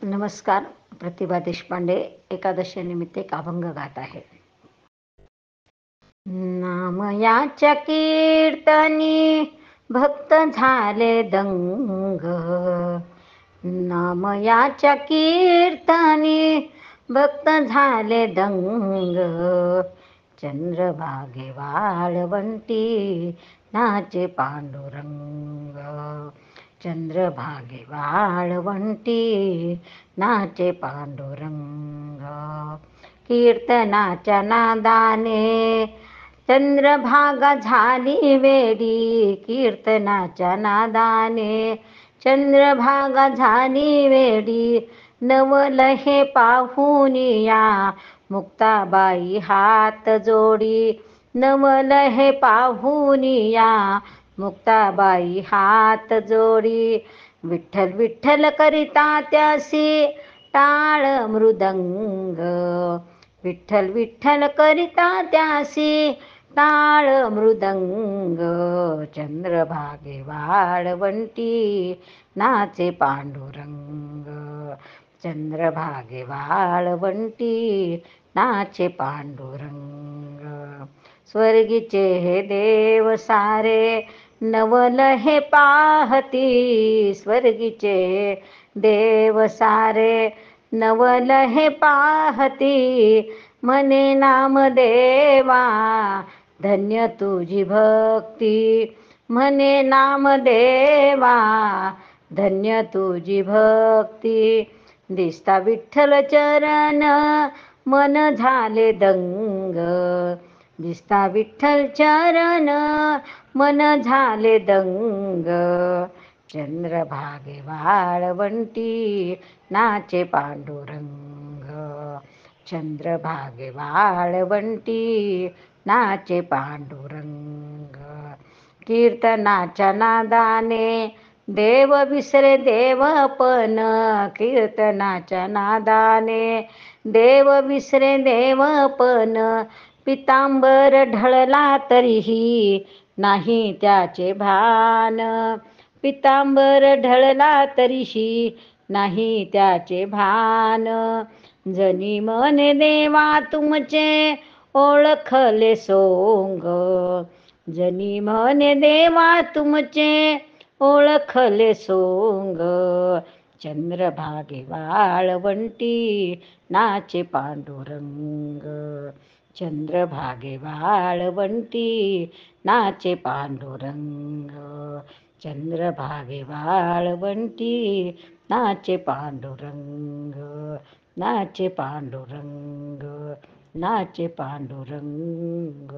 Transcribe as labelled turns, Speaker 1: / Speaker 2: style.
Speaker 1: नमस्कार. प्रतिभा देशपांडे एकादशीनिमित्त एक अभंग गात आहे. नामयाच्या कीर्तनी भक्त झाले दंग. नामयाच्या कीर्तनी भक्त झाले दंग. चंद्रभागे वाळवंटी नाचे पांडुरंग. चंद्रभागे वाळवंटी नाचे पांडुरंग. कीर्तनाच्या नादाने चंद्रभागा झाली वेडी. कीर्तनाच्या नादाने चंद्रभागा झाली वेडी. नवल हे पाहून या मुक्ताबाई हात जोडी. नवल हे पाहून या मुक्ताबाई हात जोडी. विठ्ठल विठ्ठल करिता त्यासी टाळ मृदंग. विठ्ठल विठ्ठल करिता त्यासी टाळ मृदंग. चंद्रभागे वाळवंटी नाचे पांडुरंग. चंद्रभागे वाळवंटी नाचे पांडुरंग. स्वर्गीचे हे देव सारे नवल हे पाहती. स्वर्गीचे देव सारे नवल हे पाहती. म्हणे नामदेवा धन्य तुझी भक्ती. म्हणे नामदेवा धन्य तुझी भक्ती. दिसता विठ्ठल चरण मन झाले दंग. दिसता विठ्ठल चरण मन झाले दंग. चंद्रभागे वाळवंटी नाचे पांडुरंग. चंद्रभागे वाळवंटी नाचे पांडुरंग. कीर्तनाच्या नादाने देव विसरे देवपण. कीर्तनाच्या नादाने देव विसरे देवपण. पितांबर ढळला तरीही नाही त्याचे भान. पितांबर ढळला तरीही नाही त्याचे भान. जनी मने देवा तुमचे ओळखले सोंग. जनी मने देवा तुमचे ओळखले सोंग. चंद्रभागे वाळवंटी नाचे पांडुरंग. चंद्रभागे वाळवंटी नाचे पांडुरंग. चंद्रभागे वाळवंटी नाचे पांडुरंग. नाचे पांडुरंग. नाचे पांडुरंग.